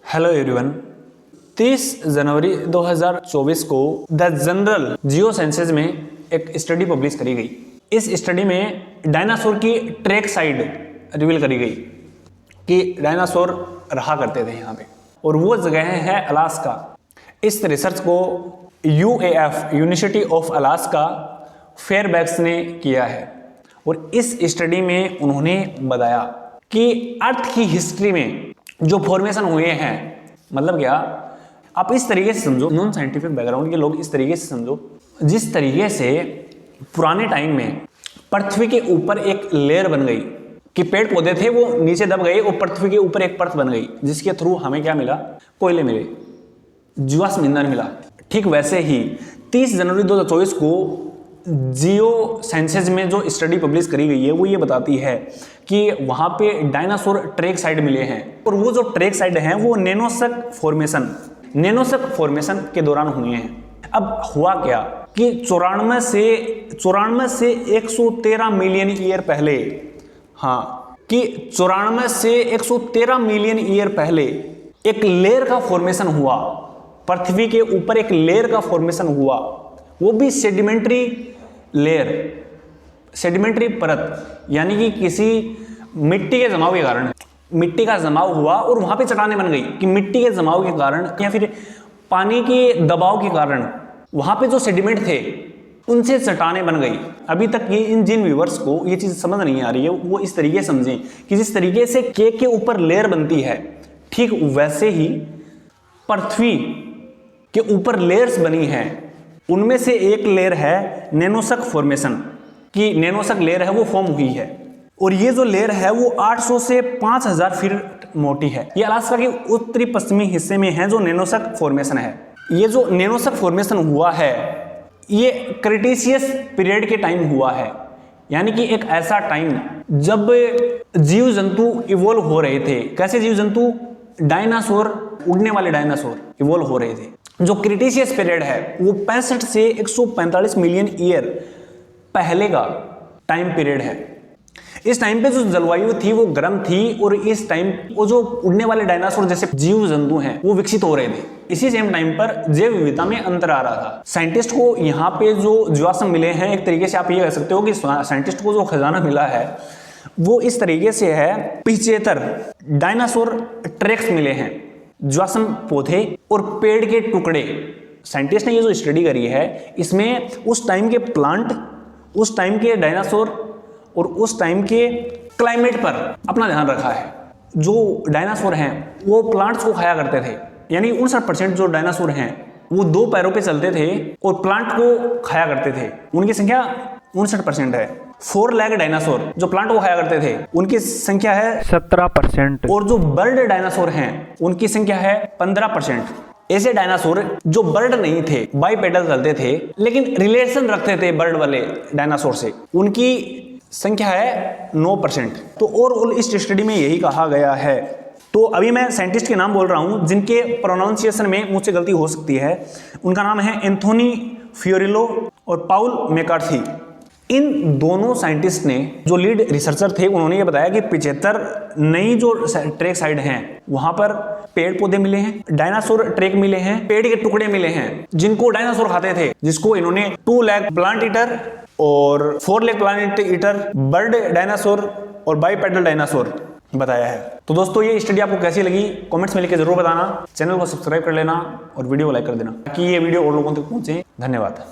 Hello everyone. 30 जनवरी 2024 को the general Jio sciences में एक स्टडी पब्लिश करी गई। इस स्टडी में डायनासोर की ट्रैक साइड रिवील करी गई कि डायनासोर रहा करते थे यहाँ पे, और वो जगह है अलास्का। इस रिसर्च को UAF यूनिवर्सिटी ऑफ अलास्का फेयरबैक्स ने किया है, और इस स्टडी में उन्होंने बताया कि अर्थ की हिस्ट्री में जो फॉर्मेशन हुए हैं, मतलब क्या, आप इस तरीके से समझो, नॉन साइंटिफिक बैकग्राउंड के लोग इस तरीके से समझो, जिस तरीके से पुराने टाइम में पृथ्वी के ऊपर एक लेयर बन गई कि पेड़ पौधे थे वो नीचे दब गए और पृथ्वी के ऊपर एक परत बन गई जिसके थ्रू हमें क्या मिला, कोयले मिले, जीवाश्म ईंधन मिला। ठीक वैसे ही 30 जनवरी 2024 को जियो साइंसेज में जो स्टडी पब्लिश करी गई है वो ये बताती है कि वहां पे डायनासोर ट्रैक साइड मिले हैं, और वो जो ट्रैक साइड हैं वो नैनोसक फॉर्मेशन के दौरान हुए हैं। अब हुआ क्या कि 94 से 113 मिलियन ईयर पहले, कि 94 से 113 मिलियन ईयर पहले एक लेयर का फॉर्मेशन हुआ, पृथ्वी के ऊपर एक लेयर का फॉर्मेशन हुआ, वो भी सेडिमेंट्री लेयर, सेडिमेंट्री परत, यानी कि किसी मिट्टी के जमाव के कारण मिट्टी का जमाव हुआ और वहां पे चट्टानें बन गई कि मिट्टी के जमाव के कारण या फिर पानी के दबाव के कारण वहां पे जो सेडिमेंट थे उनसे चट्टानें बन गई। अभी तक ये इन जिन व्यूअर्स को ये चीज समझ नहीं आ रही है वो इस तरीके से समझें कि जिस तरीके से केक के ऊपर लेयर बनती है, ठीक वैसे ही पृथ्वी के ऊपर लेयर्स बनी हैं। उनमें से एक लेयर है नैनोसक फॉर्मेशन, की नैनोसक लेयर है वो फॉर्म हुई है, और ये जो लेयर है वो 800 से 5000 फीट मोटी है। ये अलास्का के उत्तरी पश्चिमी हिस्से में है जो नैनोसक फॉर्मेशन है। ये जो नैनोसक फॉर्मेशन हुआ है ये क्रिटेशियस पीरियड के टाइम हुआ है, यानी कि एक ऐसा टाइम जब जीव जंतु इवोल्व हो रहे थे। कैसे जीव जंतु? डायनासोर, उड़ने वाले डायनासोर इवोल्व हो रहे थे। जो क्रिटेशियस पीरियड है वो 65 से 145 मिलियन ईयर पहले का टाइम पीरियड है। इस टाइम पे जो जलवायु थी वो गर्म थी, और इस टाइम वो जो उड़ने वाले डायनासोर जैसे जीव जंतु हैं वो विकसित हो रहे थे। इसी सेम टाइम पर जैव विविधता में अंतर आ रहा था। साइंटिस्ट को यहाँ पे जो जीवाश्म मिले हैं, एक तरीके से आप ये कह सकते हो कि साइंटिस्ट को जो खजाना मिला है वो इस तरीके से है, 75 डायनासोर ट्रैक्स मिले हैं, जीवाश्म पौधे और पेड़ के टुकड़े। साइंटिस्ट ने ये जो स्टडी करी है इसमें उस टाइम के प्लांट, उस टाइम के डायनासोर और उस टाइम के क्लाइमेट पर अपना ध्यान रखा है। जो डायनासोर हैं वो प्लांट्स को खाया करते थे, यानी 59% जो डायनासोर हैं वो 2 पैरों पे चलते थे और प्लांट को खाया करते थे। उनकी संख्या 59% है। 4 लेग डायनासोर जो प्लांट को खाया करते थे उनकी संख्या है 17%, और जो बर्ड डायनासोर हैं उनकी संख्या है 15%। ऐसे डायनासोर जो बर्ड नहीं थे, बाइपेडल चलते थे लेकिन रिलेशन रखते थे बर्ड वाले डायनासोर से, उनकी संख्या है 9%। तो ओवरऑल इस स्टडी में यही कहा गया है। तो अभी मैं साइंटिस्ट के नाम बोल रहा हूं जिनके प्रोनाउंसिएशन में मुझसे गलती हो सकती है। उनका नाम है एंथोनी फियोरिलो और पाउल मैकार्थी। इन दोनों साइंटिस्ट ने, जो लीड रिसर्चर थे, उन्होंने ये बताया कि 75 नई जो ट्रैक साइड हैं वहां पर पेड़ पौधे मिले हैं, डायनासोर ट्रैक मिले हैं, पेड़ के टुकड़े मिले हैं जिनको डायनासोर खाते थे, जिसको इन्होंने 2 लेग प्लांट ईटर और 4 leg plant eater, bird dinosaur और बाइपेडल डायनासोर बताया है। तो दोस्तों ये स्टडी आपको कैसी लगी कमेंट्स में लिखकर जरूर बताना। चैनल को सब्सक्राइब कर लेना और वीडियो को लाइक कर देना ताकि ये वीडियो और लोगों तक पहुंचे। धन्यवाद।